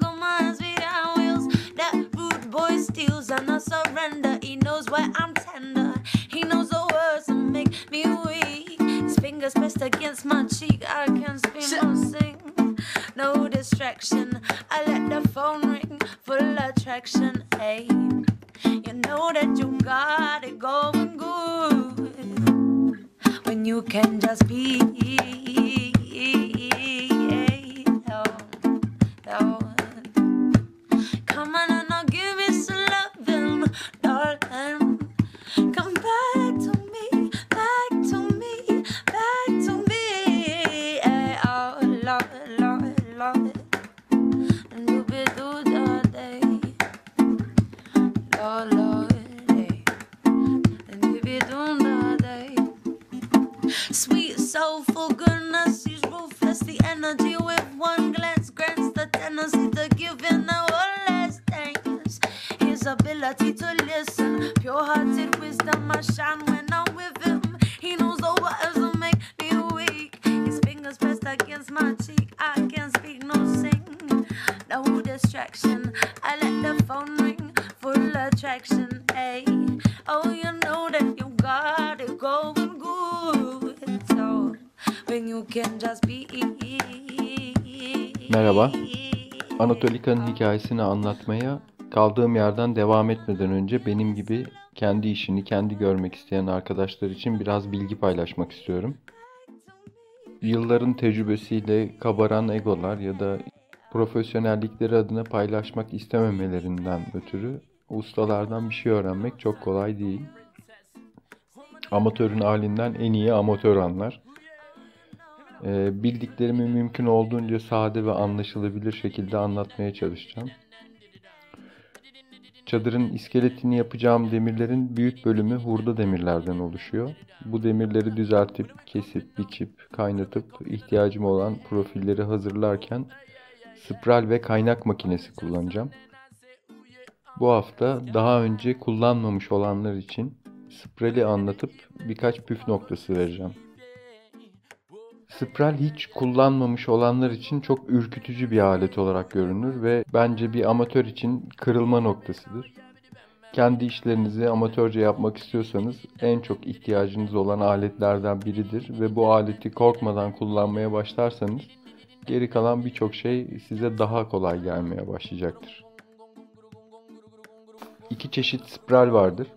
commands behind wheels. That rude boy steals and I surrender. He knows why I'm tender. He knows the words that make me weak. His fingers pressed against my cheek. I can't speak or sing. No distraction. I let the phone ring. Full attraction. Hey, you know that you got it going good when you can just be. Come on and I'll give you some loving, darling. Come back to me, back to me, back to me. Oh, Lord, Lord, Lord. And you be through the day, Lord, Lord, hey. And you be through the day. Sweet, soulful goodness, she's ruthless. The energy with one glance grants the tendency to give in the less thanks. His ability to listen, pure-hearted wisdom, I shine when I'm with him. He knows the words that make me weak. His fingers pressed against my cheek. I can't speak nor sing. No distraction. I let the phone ring. Full attraction. Hey, oh, you know that you got it going good. So when you can just be. Merhaba. Anatolika'nın hikayesini anlatmaya kaldığım yerden devam etmeden önce benim gibi kendi işini kendi görmek isteyen arkadaşlar için biraz bilgi paylaşmak istiyorum. Yılların tecrübesiyle kabaran egolar ya da profesyonellikleri adına paylaşmak istememelerinden ötürü ustalardan bir şey öğrenmek çok kolay değil. Amatörün halinden en iyi amatör anlar. Bildiklerimi mümkün olduğunca sade ve anlaşılabilir şekilde anlatmaya çalışacağım. Çadırın iskeletini yapacağım demirlerin büyük bölümü hurda demirlerden oluşuyor. Bu demirleri düzeltip, kesip, biçip, kaynatıp ihtiyacım olan profilleri hazırlarken spiral ve kaynak makinesi kullanacağım. Bu hafta daha önce kullanmamış olanlar için spirali anlatıp birkaç püf noktası vereceğim. Spiral hiç kullanmamış olanlar için çok ürkütücü bir alet olarak görünür ve bence bir amatör için kırılma noktasıdır. Kendi işlerinizi amatörce yapmak istiyorsanız en çok ihtiyacınız olan aletlerden biridir ve bu aleti korkmadan kullanmaya başlarsanız geri kalan birçok şey size daha kolay gelmeye başlayacaktır. İki çeşit spiral vardır.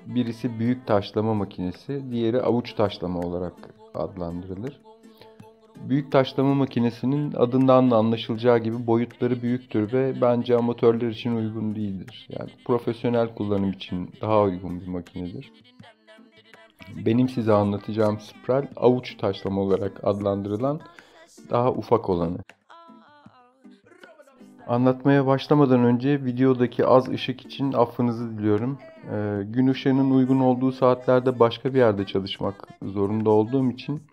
Birisi büyük taşlama makinesi, diğeri avuç taşlama olarak adlandırılır. Büyük taşlama makinesinin adından da anlaşılacağı gibi boyutları büyüktür ve bence amatörler için uygun değildir. Yani profesyonel kullanım için daha uygun bir makinedir. Benim size anlatacağım spiral avuç taşlama olarak adlandırılan daha ufak olanı. Anlatmaya başlamadan önce videodaki az ışık için affınızı diliyorum. Gün ışığının uygun olduğu saatlerde başka bir yerde çalışmak zorunda olduğum için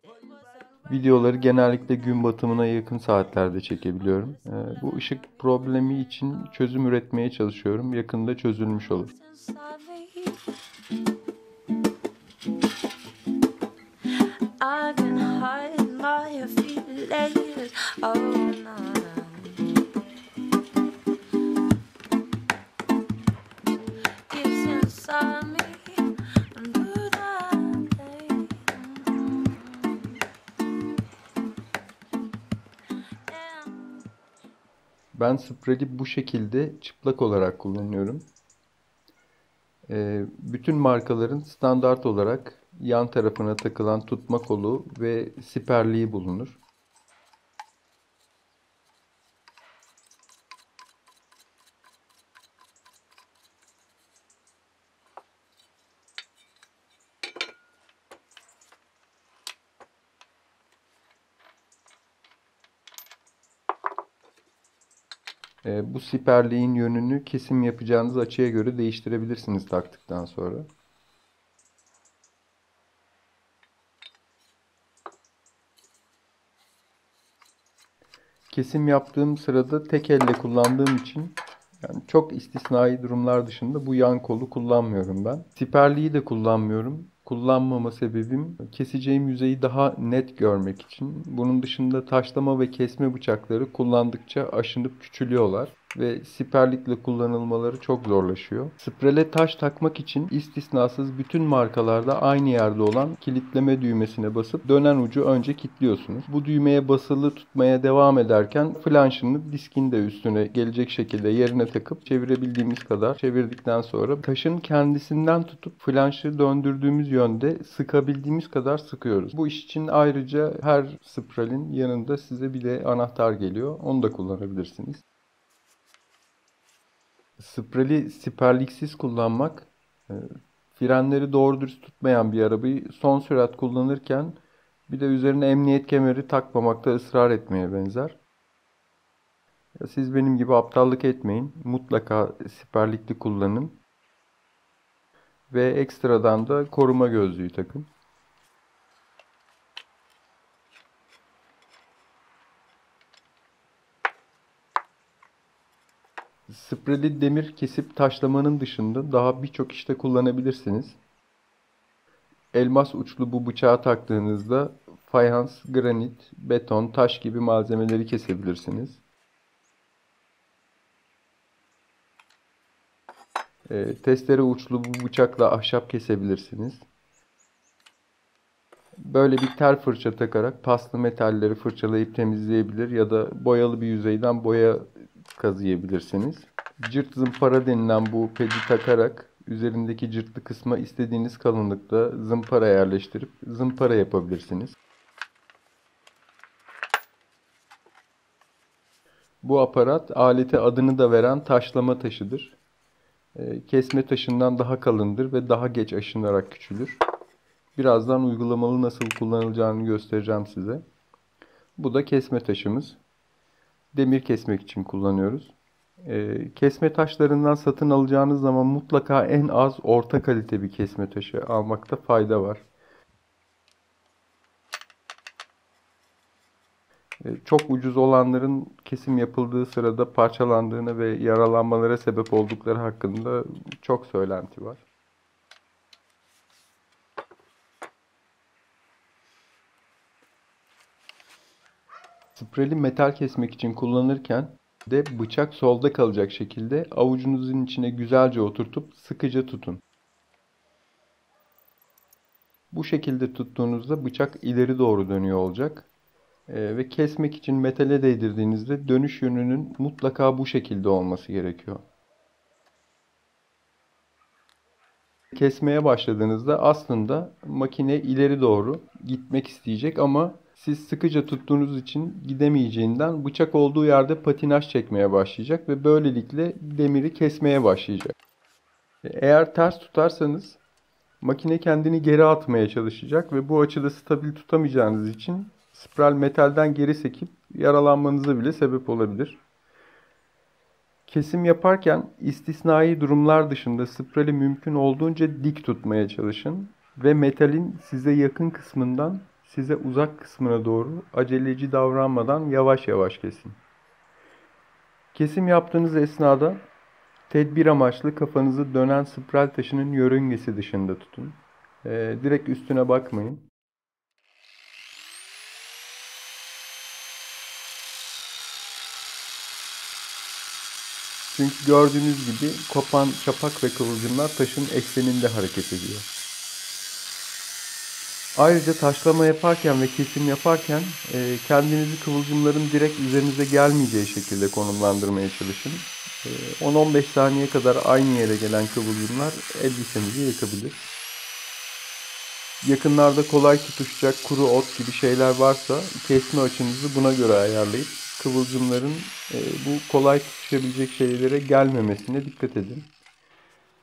videoları genellikle gün batımına yakın saatlerde çekebiliyorum. Bu ışık problemi için çözüm üretmeye çalışıyorum. Yakında çözülmüş olur. Ben spirali bu şekilde çıplak olarak kullanıyorum. Bütün markaların standart olarak yan tarafına takılan tutma kolu ve siperliği bulunur. Bu siperliğin yönünü kesim yapacağınız açıya göre değiştirebilirsiniz taktıktan sonra. Kesim yaptığım sırada tek elle kullandığım için yani çok istisnai durumlar dışında bu yan kolu kullanmıyorum ben. Siperliği de kullanmıyorum. kullanmama sebebim keseceğim yüzeyi daha net görmek için. Bunun dışında taşlama ve kesme bıçakları kullandıkça aşınıp küçülüyorlar ve siperlikle kullanılmaları çok zorlaşıyor. Sprele taş takmak için istisnasız bütün markalarda aynı yerde olan kilitleme düğmesine basıp dönen ucu önce kilitliyorsunuz. Bu düğmeye basılı tutmaya devam ederken flanşını diskin de üstüne gelecek şekilde yerine takıp çevirebildiğimiz kadar çevirdikten sonra taşın kendisinden tutup flanşı döndürdüğümüz yönde sıkabildiğimiz kadar sıkıyoruz. Bu iş için ayrıca her sprelin yanında size bir de anahtar geliyor. Onu da kullanabilirsiniz. Spreli siperliksiz kullanmak, frenleri doğru dürüst tutmayan bir arabayı son sürat kullanırken bir de üzerine emniyet kemeri takmamakta ısrar etmeye benzer. Siz benim gibi aptallık etmeyin. Mutlaka siperlikli kullanın. Ve ekstradan da koruma gözlüğü takın. Spreli demir kesip taşlamanın dışında daha birçok işte kullanabilirsiniz. Elmas uçlu bu bıçağı taktığınızda fayans, granit, beton, taş gibi malzemeleri kesebilirsiniz. Testere uçlu bu bıçakla ahşap kesebilirsiniz. Böyle bir tel fırça takarak paslı metalleri fırçalayıp temizleyebilir ya da boyalı bir yüzeyden boya kazıyabilirsiniz. Cırt zımpara denilen bu pedi takarak üzerindeki cırtlı kısma istediğiniz kalınlıkta zımpara yerleştirip zımpara yapabilirsiniz. Bu aparat alete adını da veren taşlama taşıdır. Kesme taşından daha kalındır ve daha geç aşınarak küçülür. Birazdan uygulamalı nasıl kullanılacağını göstereceğim size. Bu da kesme taşımız. Demir kesmek için kullanıyoruz. Kesme taşlarından satın alacağınız zaman mutlaka en az orta kalite bir kesme taşı almakta fayda var. Çok ucuz olanların kesim yapıldığı sırada parçalandığını ve yaralanmalara sebep oldukları hakkında çok söylenti var. Spreli metal kesmek için kullanırken de bıçak solda kalacak şekilde avucunuzun içine güzelce oturtup sıkıca tutun. Bu şekilde tuttuğunuzda bıçak ileri doğru dönüyor olacak. Ve kesmek için metale değdirdiğinizde dönüş yönünün mutlaka bu şekilde olması gerekiyor. Kesmeye başladığınızda aslında makine ileri doğru gitmek isteyecek ama siz sıkıca tuttuğunuz için gidemeyeceğinden bıçak olduğu yerde patinaj çekmeye başlayacak ve böylelikle demiri kesmeye başlayacak. Eğer ters tutarsanız makine kendini geri atmaya çalışacak ve bu açıda stabil tutamayacağınız için spiral metalden geri sekip yaralanmanıza bile sebep olabilir. Kesim yaparken istisnai durumlar dışında spirali mümkün olduğunca dik tutmaya çalışın ve metalin size yakın kısmından size uzak kısmına doğru aceleci davranmadan yavaş yavaş kesin. Kesim yaptığınız esnada tedbir amaçlı kafanızı dönen spiral taşının yörüngesi dışında tutun. Direkt üstüne bakmayın. Çünkü gördüğünüz gibi kopan çapak ve kıvılcımlar taşın ekseninde hareket ediyor. Ayrıca taşlama yaparken ve kesim yaparken kendinizi kıvılcımların direkt üzerinize gelmeyeceği şekilde konumlandırmaya çalışın. 10-15 saniye kadar aynı yere gelen kıvılcımlar elbisenizi yakabilir. Yakınlarda kolay tutuşacak kuru ot gibi şeyler varsa kesme açınızı buna göre ayarlayıp kıvılcımların bu kolay tutuşabilecek şeylere gelmemesine dikkat edin.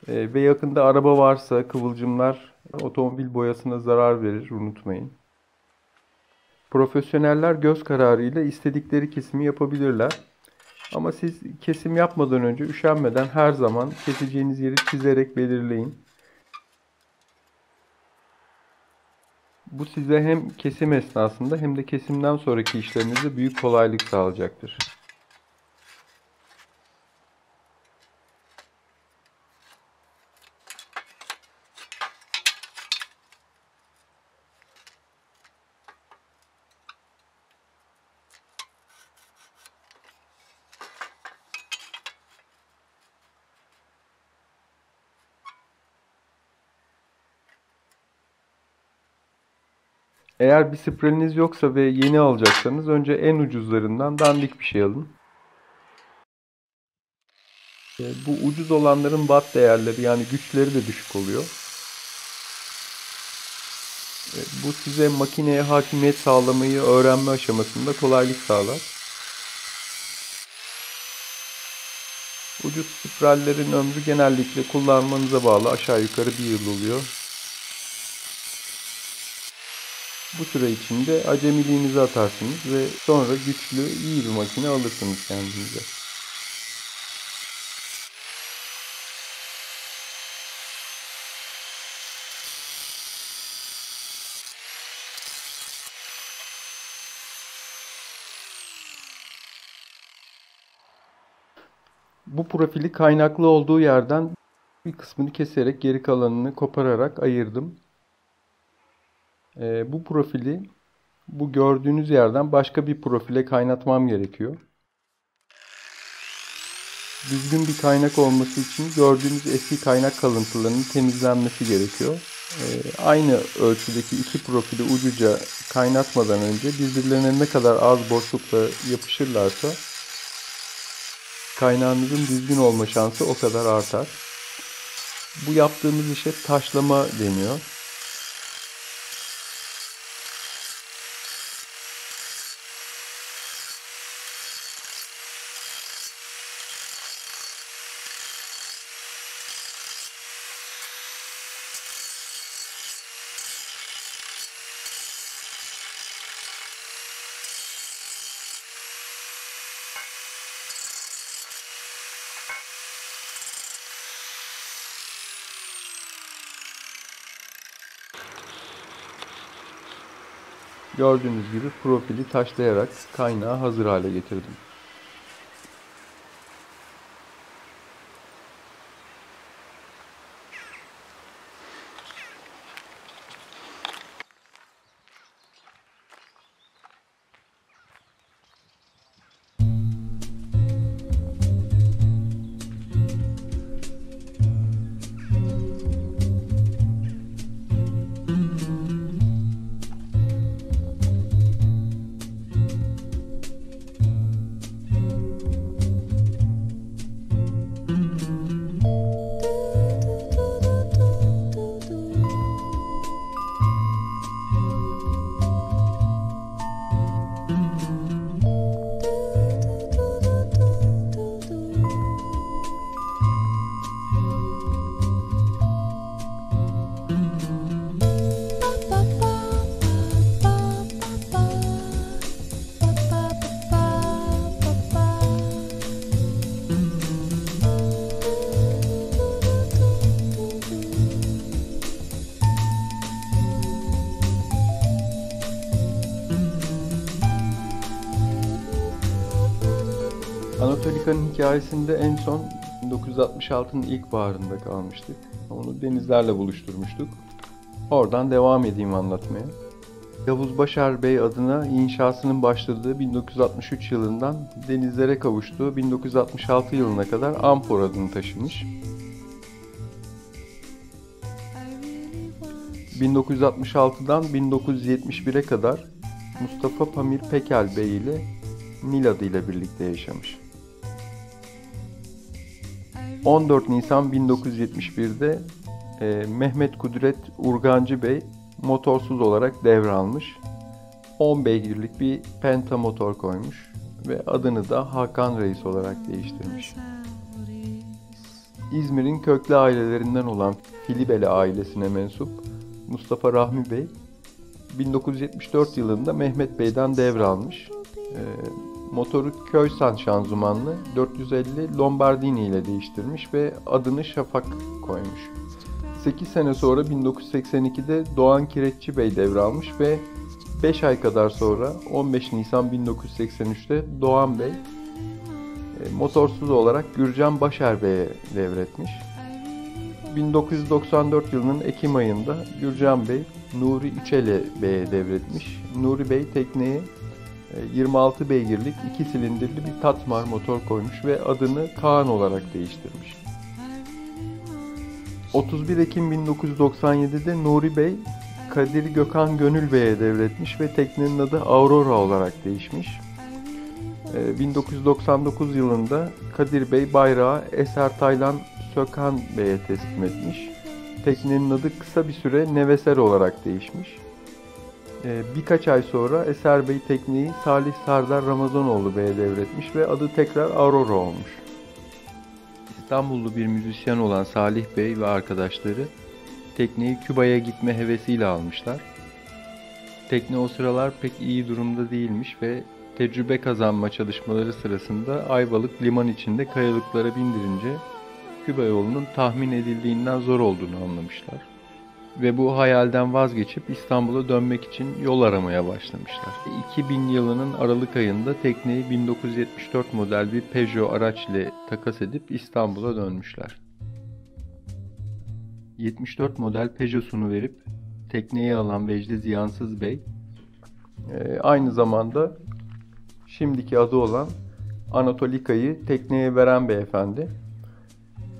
Ve yakında araba varsa kıvılcımlar otomobil boyasına zarar verir, unutmayın. Profesyoneller göz kararıyla istedikleri kesimi yapabilirler. Ama siz kesim yapmadan önce üşenmeden her zaman keseceğiniz yeri çizerek belirleyin. Bu size hem kesim esnasında hem de kesimden sonraki işlerinizde büyük kolaylık sağlayacaktır. Eğer bir spreyiniz yoksa ve yeni alacaksanız önce en ucuzlarından dandik bir şey alın. Bu ucuz olanların watt değerleri, yani güçleri de düşük oluyor. Bu size makineye hakimiyet sağlamayı öğrenme aşamasında kolaylık sağlar. Ucuz spreylerin ömrü genellikle kullanmanıza bağlı, aşağı yukarı 1 yıl oluyor. Bu süre içinde acemiliğinizi atarsınız ve sonra güçlü, iyi bir makine alırsınız kendinize. Bu profili kaynaklı olduğu yerden bir kısmını keserek geri kalanını kopararak ayırdım. Bu profili bu gördüğünüz yerden başka bir profile kaynatmam gerekiyor. Düzgün bir kaynak olması için gördüğünüz eski kaynak kalıntılarının temizlenmesi gerekiyor. Aynı ölçüdeki iki profili ucuca kaynatmadan önce birbirlerine ne kadar az boşlukla yapışırlarsa kaynağınızın düzgün olma şansı o kadar artar. Bu yaptığımız işe taşlama deniyor. Gördüğünüz gibi profili taşlayarak kaynağı hazır hale getirdim. Anatolika'nın hikayesinde en son 1966'nın ilkbaharında kalmıştık. Onu denizlerle buluşturmuştuk. Oradan devam edeyim anlatmaya. Yavuz Başar Bey adına inşasının başladığı 1963 yılından denizlere kavuştuğu 1966 yılına kadar Ampor adını taşımış. 1966'dan 1971'e kadar Mustafa Pamir Pekel Bey ile Nil adıyla birlikte yaşamış. 14 Nisan 1971'de Mehmet Kudret Urgancı Bey motorsuz olarak devralmış. 10 beygirlik bir penta motor koymuş ve adını da Hakan Reis olarak değiştirmiş. İzmir'in köklü ailelerinden olan Filibeli ailesine mensup Mustafa Rahmi Bey 1974 yılında Mehmet Bey'den devralmış. Motoru Köysan şanzımanlı 450 Lombardini ile değiştirmiş ve adını Şafak koymuş. 8 sene sonra 1982'de Doğan Kireççi Bey devralmış ve 5 ay kadar sonra 15 Nisan 1983'te Doğan Bey motorsuz olarak Gürcan Başar Bey'e devretmiş. 1994 yılının Ekim ayında Gürcan Bey Nuri Üçeli Bey'e devretmiş. Nuri Bey tekneye 26 beygirlik 2 silindirli bir Tatmar motor koymuş ve adını Kaan olarak değiştirmiş. 31 Ekim 1997'de Nuri Bey Kadir Gökhan Gönül Bey'e devretmiş ve teknenin adı Aurora olarak değişmiş. 1999 yılında Kadir Bey bayrağı Eser Taylan Sökan Bey'e teslim etmiş. Teknenin adı kısa bir süre Neveser olarak değişmiş. Birkaç ay sonra Eser Bey tekneyi Salih Sardar Ramazanoğlu Bey'e devretmiş ve adı tekrar Aurora olmuş. İstanbullu bir müzisyen olan Salih Bey ve arkadaşları tekneyi Küba'ya gitme hevesiyle almışlar. Tekne o sıralar pek iyi durumda değilmiş ve tecrübe kazanma çalışmaları sırasında Ayvalık liman içinde kayalıklara bindirince Küba yolunun tahmin edildiğinden zor olduğunu anlamışlar. Ve bu hayalden vazgeçip İstanbul'a dönmek için yol aramaya başlamışlar. 2000 yılının Aralık ayında tekneyi 1974 model bir Peugeot araç ile takas edip İstanbul'a dönmüşler. 74 model Peugeot'sunu verip tekneyi alan Vecdi Ziyansız Bey, aynı zamanda şimdiki adı olan Anatolika'yı tekneye veren beyefendi.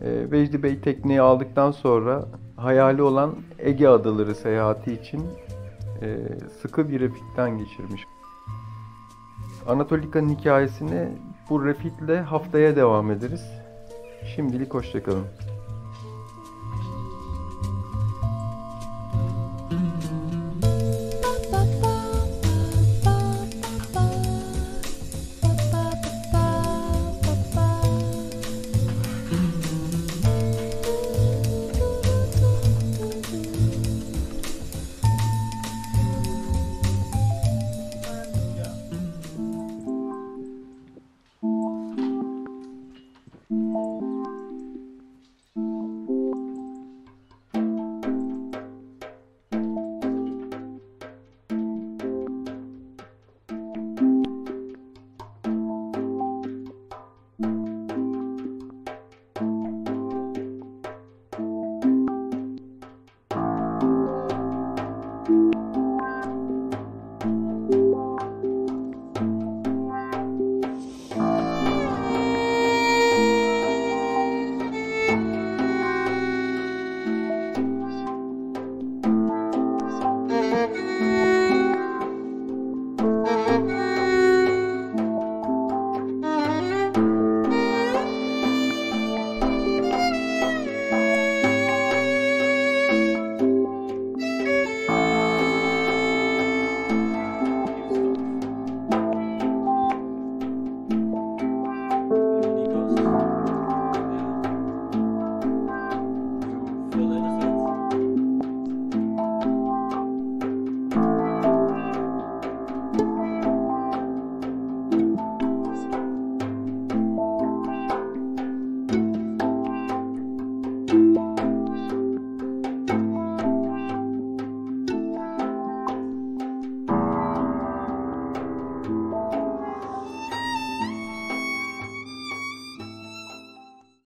Vecdi Bey tekneyi aldıktan sonra hayali olan Ege Adaları seyahati için sıkı bir refitten geçirmiş. Anatolika'nın hikayesine bu refitle haftaya devam ederiz. Şimdilik hoşça kalın.